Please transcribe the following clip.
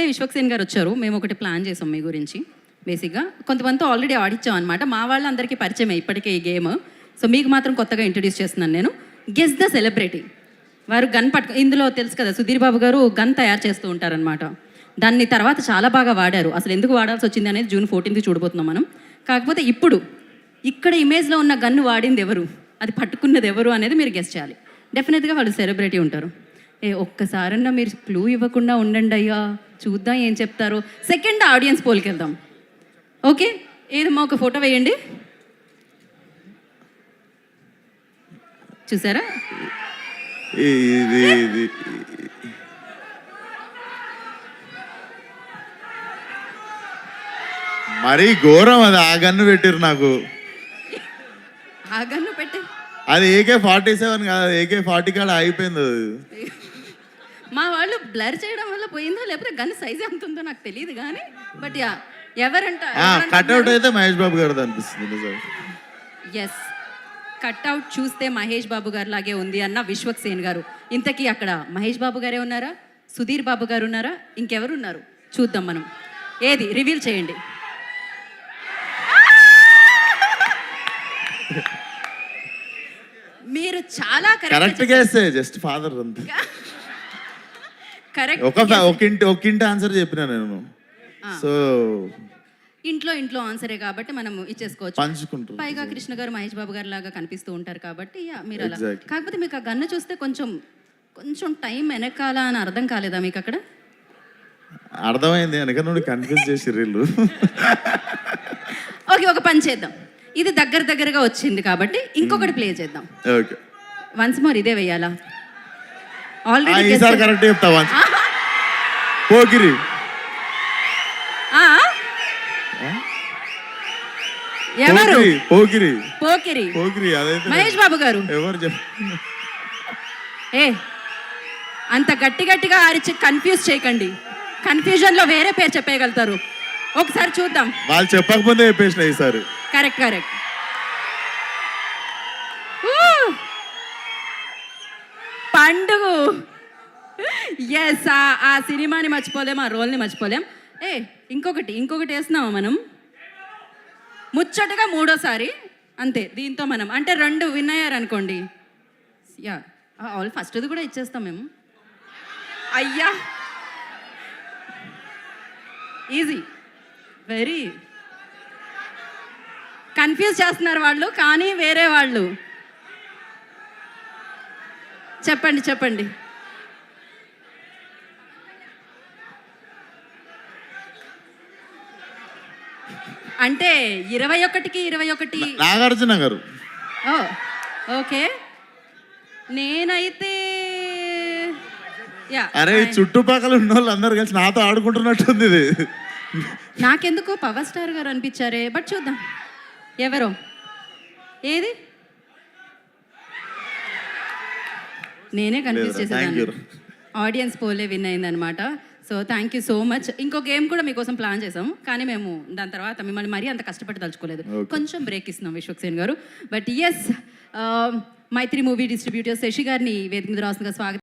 ఇప్పుడే విశ్వక్సేన్ గారు వచ్చారు. మేము ఒకటి ప్లాన్ చేసాం మీ గురించి. బేసిక్గా కొంతమందితో ఆల్రెడీ ఆడిచ్చాం అనమాట. మా వాళ్ళందరికీ పరిచయమే ఇప్పటికే ఈ గేమ్. సో మీకు మాత్రం కొత్తగా ఇంట్రడ్యూస్ చేస్తున్నాను నేను. Guess the celebrity. వారు గన్ ఇందులో తెలుసు కదా, సుధీర్ బాబు గారు గన్ తయారు చేస్తూ ఉంటారనమాట. దాన్ని తర్వాత చాలా బాగా వాడారు. అసలు ఎందుకు వాడాల్సి వచ్చింది అనేది June 14th చూడబోతున్నాం మనం. కాకపోతే ఇప్పుడు ఇక్కడ ఇమేజ్లో ఉన్న గన్ను వాడింది ఎవరు, అది పట్టుకున్నది ఎవరు అనేది మీరు గెస్ చేయాలి. డెఫినెట్గా వాళ్ళు సెలబ్రిటీ ఉంటారు. ఒక్కసారన్నా మీరు క్లూ ఇవ్వకుండా ఉండండి అయ్యా, చూద్దాం ఏం చెప్తారో. సెకండ్ ఆడియన్స్ పోల్కి వెళ్దాం. ఓకే, ఏదమ్మా ఒక ఫోటో వేయండి. చూసారా? మరీ ఘోరం అది. ఆ గన్ను పెట్టిరు నాకు. ఆ గన్ను పెట్టి అది AK-47 కాదు, AK-40 కాడ అయిపోయింది అది. మా వాళ్ళు బ్లర్ చేయడం వల్ల పోయిందో లేకపోతే గన్ సైజ్ ఎంత ఉందో నాకు తెలియదు కానీ బట్ యా ఎవరంట కట్అవుట్ అయితే మహేష్ బాబు గారు అనిపిస్తుంది. ఎస్, కట్అవుట్ చూస్తే మహేష్ బాబు గారు లాగే ఉంది అన్న విశ్వక్సేన్ గారు. ఇంతకీ అక్కడ మహేష్ బాబు గారే ఉన్నారా, సుధీర్ బాబు గారు ఉన్నారా, ఇంకెవరు ఉన్నారు చూద్దాం మనం. ఏది రివీల్ చేయండి. మీరు చాలా కరెక్ట్ చేస్తే జస్ట్ ఫాదర్ అంతే. కరెక్ట్. ఒక ఇంటి ఆన్సర్ చెప్పినా నేను. సో ఇంట్లో ఆన్సరే కాబట్టి మనం ఇచ్చేసుకోవచ్చు, పంచుకుంటాం. పైగా కృష్ణ గారు మహేష్ బాబు గారు లాగా కనిపిస్తూ ఉంటారు కాబట్టి మీరు అలా. కాకపోతే మీకు ఆ గన్ను చూస్తే కొంచెం టైం వెనకాల అని అర్థం కాలేదా మీకు అక్కడ? అర్థమైంది, వెనక నుండి కన్ఫ్యూజ్ చేసి రీళ్ళు. ఓకే, ఒక పని చేద్దాం. ఇది దగ్గరగా వచ్చింది కాబట్టి ఇంకొకటి ప్లే చేద్దాం. ఓకే, వన్స్ మోర్ ఇదే వేయాలా? ఆల్రెడీ ఈసారి కరెక్ట్ చెప్తావా? పోకిరి. ఎవరు? పోకిరి అదే మహేష్ బాబు గారు. ఎవరు చెప్ప? అంత గట్టిగా అరిచి కన్ఫ్యూజ్ చేయకండి. కన్ఫ్యూజన్ లో వేరే పేరు చెప్పేయగలుగుతారు. ఒకసారి చూద్దాం. వాళ్ళు చెప్పకపోతే చెప్పేసిన ఈసారి. కరెక్ట్. పండుగ. ఎస్, ఆ సినిమాని మర్చిపోలేం, ఆ రోల్ని మర్చిపోలేం. ఇంకొకటి వేస్తున్నామా మనం? ముచ్చటగా మూడోసారి అంతే. దీంతో మనం అంటే 2 విన్ అయ్యారనుకోండి. యా, ఫస్ట్ది కూడా ఇచ్చేస్తాం మేము. అయ్యా, ఈజీ. వెరీ కన్ఫ్యూజ్ చేస్తున్నారు వాళ్ళు, కానీ వేరే వాళ్ళు. చెప్పండి. అంటే 21కి 21 నాగార్జున గారు. ఓకే, నేనైతే అరే చుట్టుపక్కల ఉన్న వాళ్ళు అందరు కలిసి నాతో ఆడుకుంటున్నట్టుంది ఇది. నాకెందుకు పవర్ స్టార్ గారు అనిపించారే, బట్ చూద్దాం ఎవరో. ఏది నేనే కన్ఫ్యూజ్ చేసేదాన్ని. ఆడియన్స్ పోలే విన్ అయిందనమాట. So thank you so much. ఇంకో గేమ్ కూడా మీకోసం ప్లాన్ చేసాం, కానీ మేము దాని తర్వాత మిమ్మల్ని మరీ అంత కష్టపడి తలుచుకోలేదు. కొంచెం బ్రేక్ ఇస్తున్నాం విశ్వక్సేన్ గారు. But yes, Mythri movie distributor Sasi గారిని వేదిక మీద రాస్తుందిగా స్వాగతం.